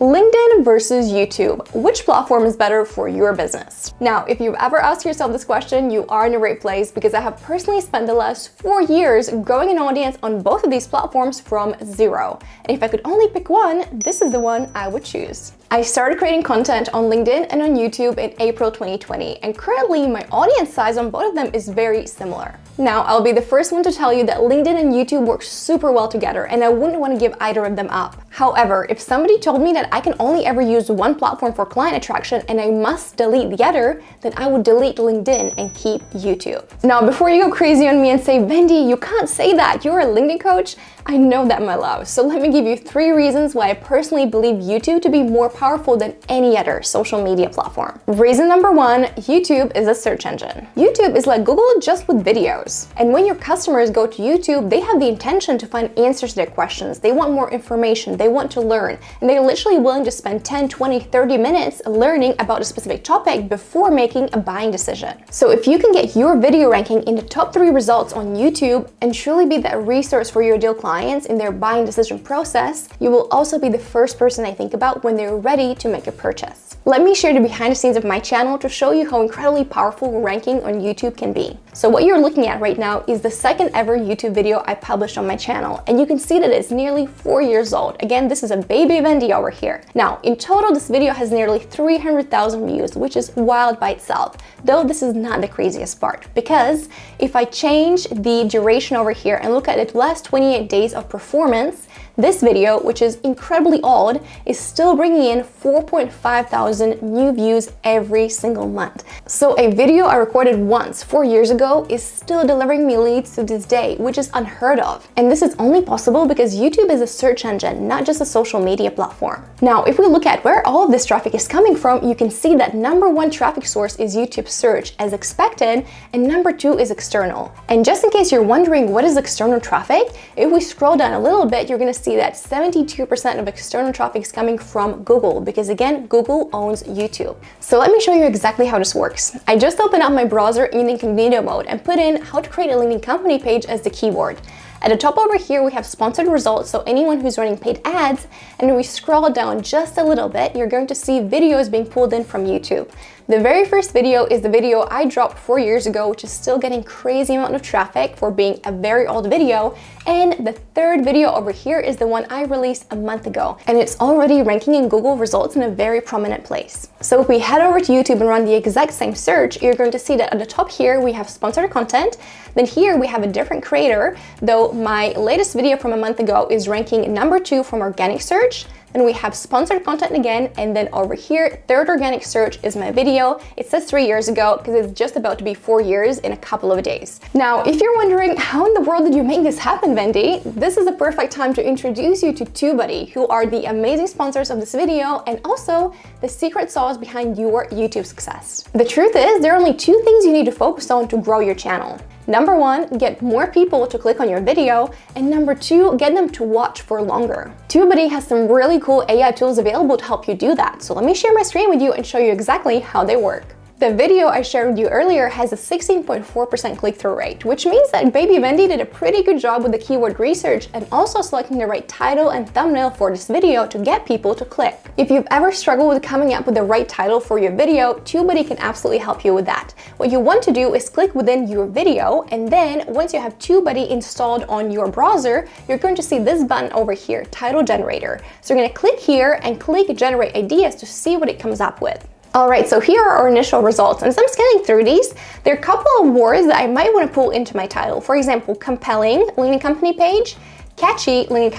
LinkedIn versus YouTube. Which platform is better for your business? Now, if you've ever asked yourself this question, you are in the right place because I have personally spent the last 4 years growing an audience on both of these platforms from zero. And if I could only pick one, this is the one I would choose. I started creating content on LinkedIn and on YouTube in April 2020, and currently my audience size on both of them is very similar. Now, I'll be the first one to tell you that LinkedIn and YouTube work super well together, and I wouldn't want to give either of them up. However, if somebody told me that I can only ever use one platform for client attraction and I must delete the other, then I would delete LinkedIn and keep YouTube. Now, before you go crazy on me and say, Vendy, you can't say that, you're a LinkedIn coach, I know that, my love. So let me give you 3 reasons why I personally believe YouTube to be more powerful than any other social media platform. Reason number 1, YouTube is a search engine. YouTube is like Google just with videos. And when your customers go to YouTube, they have the intention to find answers to their questions. They want more information, they want to learn, and they're literally willing to spend 10, 20, 30 minutes learning about a specific topic before making a buying decision. So if you can get your video ranking in the top 3 results on YouTube and truly be that resource for your ideal clients in their buying decision process, you will also be the first person I think about when they're ready to make a purchase. Let me share the behind the scenes of my channel to show you how incredibly powerful ranking on YouTube can be. So what you're looking at right now is the second ever YouTube video I published on my channel, and you can see that it's nearly 4 years old. Again, this is a baby Vendy over here. Now, in total, this video has nearly 300,000 views, which is wild by itself, though this is not the craziest part, because if I change the duration over here and look at the last 28 days of performance, this video, which is incredibly old, is still bringing in 4.5 thousand new views every single month. So a video I recorded once 4 years ago is still delivering me leads to this day, which is unheard of. And this is only possible because YouTube is a search engine, not just a social media platform. Now, if we look at where all of this traffic is coming from, you can see that number 1 traffic source is YouTube search as expected, and number 2 is external. And just in case you're wondering what is external traffic, if we scroll down a little bit, you're going to see that 72% of external traffic is coming from Google, because again, Google owns YouTube. So let me show you exactly how this works. I just opened up my browser in incognito mode and put in how to create a LinkedIn company page as the keyword. At the top over here, we have sponsored results, so anyone who's running paid ads, and when we scroll down just a little bit, you're going to see videos being pulled in from YouTube. The very first video is the video I dropped 4 years ago, which is still getting crazy amount of traffic for being a very old video. And the third video over here is the one I released a month ago, and it's already ranking in Google results in a very prominent place. So if we head over to YouTube and run the exact same search, you're going to see that at the top here, we have sponsored content. Then here we have a different creator, though my latest video from a month ago is ranking number 2 from organic search. Then we have sponsored content again, and then over here, third organic search is my video. It says 3 years ago because it's just about to be 4 years in a couple of days. Now, if you're wondering how in the world did you make this happen, Vendy, this is the perfect time to introduce you to TubeBuddy, who are the amazing sponsors of this video and also the secret sauce behind your YouTube success. The truth is, there are only 2 things you need to focus on to grow your channel. Number 1, get more people to click on your video, and number 2, get them to watch for longer. TubeBuddy has some really cool AI tools available to help you do that, so let me share my screen with you and show you exactly how they work. The video I shared with you earlier has a 16.4% click-through rate, which means that baby Vendy did a pretty good job with the keyword research and also selecting the right title and thumbnail for this video to get people to click. If you've ever struggled with coming up with the right title for your video, TubeBuddy can absolutely help you with that. What you want to do is click within your video, and then once you have TubeBuddy installed on your browser, you're going to see this button over here, Title Generator. So you're going to click here and click Generate Ideas to see what it comes up with. Alright, so here are our initial results, and as I'm scanning through these, there are a couple of words that I might want to pull into my title. For example, compelling, LinkedIn company page, catchy, LinkedIn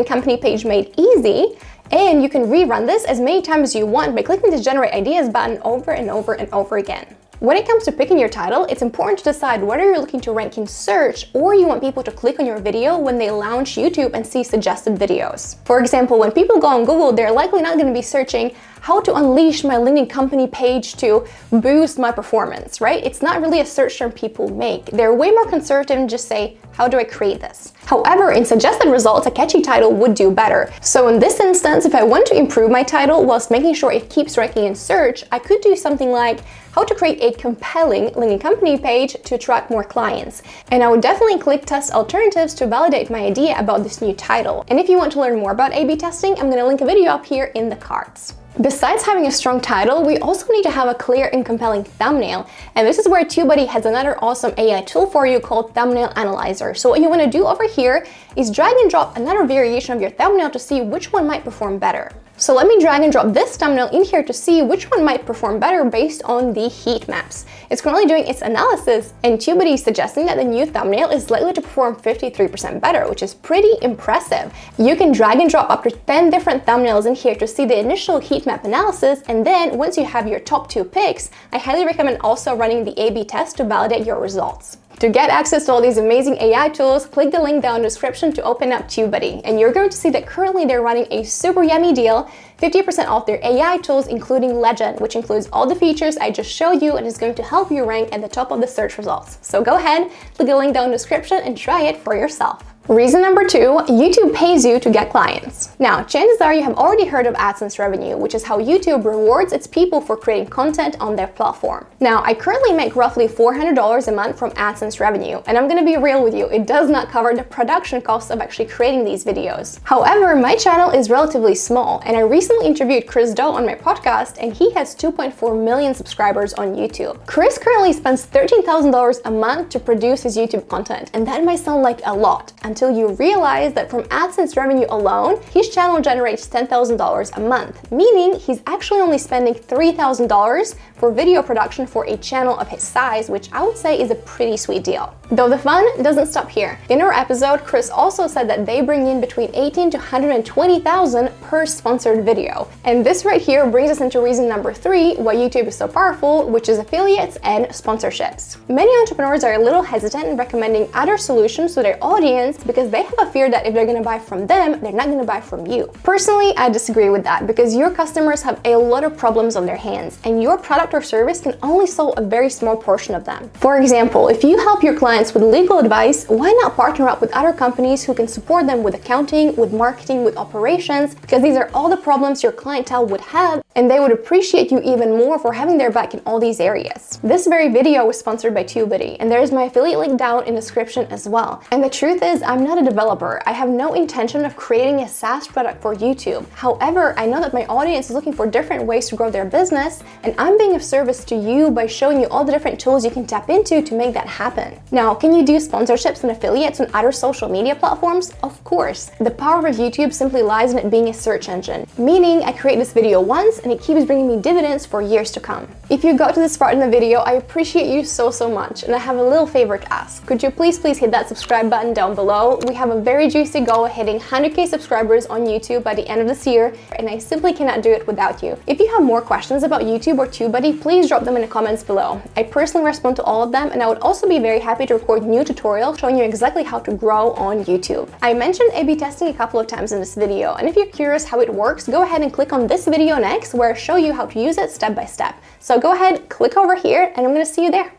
company page made easy, and you can rerun this as many times as you want by clicking the Generate Ideas button over and over and over again. When it comes to picking your title, it's important to decide whether you're looking to rank in search or you want people to click on your video when they launch YouTube and see suggested videos. For example, when people go on Google, they're likely not going to be searching how to unleash my LinkedIn company page to boost my performance, right? It's not really a search term people make. They're way more conservative and just say, how do I create this? However, in suggested results, a catchy title would do better. So in this instance, if I want to improve my title whilst making sure it keeps ranking in search, I could do something like how to create a compelling LinkedIn company page to attract more clients. And I would definitely click test alternatives to validate my idea about this new title. And if you want to learn more about A/B testing, I'm going to link a video up here in the cards. Besides having a strong title, we also need to have a clear and compelling thumbnail. And this is where TubeBuddy has another awesome AI tool for you called Thumbnail Analyzer. So what you want to do over here is drag and drop another variation of your thumbnail to see which one might perform better. So let me drag and drop this thumbnail in here to see which one might perform better based on the heat maps. It's currently doing its analysis, and TubeBuddy is suggesting that the new thumbnail is likely to perform 53% better, which is pretty impressive. You can drag and drop up to 10 different thumbnails in here to see the initial heat map analysis, and then once you have your top 2 picks, I highly recommend also running the A/B test to validate your results. To get access to all these amazing AI tools, click the link down in the description to open up TubeBuddy, and you're going to see that currently they're running a super yummy deal, 50% off their AI tools, including Legend, which includes all the features I just showed you and is going to help you rank at the top of the search results. So go ahead, click the link down in the description and try it for yourself. Reason number 2, YouTube pays you to get clients. Now, chances are you have already heard of AdSense revenue, which is how YouTube rewards its people for creating content on their platform. Now, I currently make roughly $400 a month from AdSense revenue, and I'm gonna be real with you, it does not cover the production costs of actually creating these videos. However, my channel is relatively small, and I recently interviewed Chris Do on my podcast, and he has 2.4 million subscribers on YouTube. Chris currently spends $13,000 a month to produce his YouTube content, and that might sound like a lot, until you realize that from AdSense revenue alone, his channel generates $10,000 a month, meaning he's actually only spending $3,000 for video production for a channel of his size, which I would say is a pretty sweet deal. Though the fun doesn't stop here. In our episode, Chris also said that they bring in between $18,000 to $120,000 per sponsored video. And this right here brings us into reason number 3 why YouTube is so powerful, which is affiliates and sponsorships. Many entrepreneurs are a little hesitant in recommending other solutions to their audience because they have a fear that if they're gonna buy from them, they're not gonna buy from you. Personally, I disagree with that because your customers have a lot of problems on their hands, and your product or service can only solve a very small portion of them. For example, if you help your clients with legal advice, why not partner up with other companies who can support them with accounting, with marketing, with operations, because these are all the problems your clientele would have, and they would appreciate you even more for having their back in all these areas. This very video was sponsored by TubeBuddy, and there's my affiliate link down in the description as well. And the truth is, I'm not a developer. I have no intention of creating a SaaS product for YouTube. However, I know that my audience is looking for different ways to grow their business, and I'm being of service to you by showing you all the different tools you can tap into to make that happen. Now, can you do sponsorships and affiliates on other social media platforms? Of course. The power of YouTube simply lies in it being a search engine, meaning I create this video once and it keeps bringing me dividends for years to come. If you got to this part in the video, I appreciate you so much, and I have a little favor to ask. Could you please hit that subscribe button down below? We have a very juicy goal of hitting 100K subscribers on YouTube by the end of this year, and I simply cannot do it without you. If you have more questions about YouTube or TubeBuddy, please drop them in the comments below. I personally respond to all of them, and I would also be very happy to record new tutorials showing you exactly how to grow on YouTube. I mentioned A/B testing a couple of times in this video, and if you're curious how it works, go ahead and click on this video next where I show you how to use it step by step. So go ahead, click over here, and I'm gonna see you there.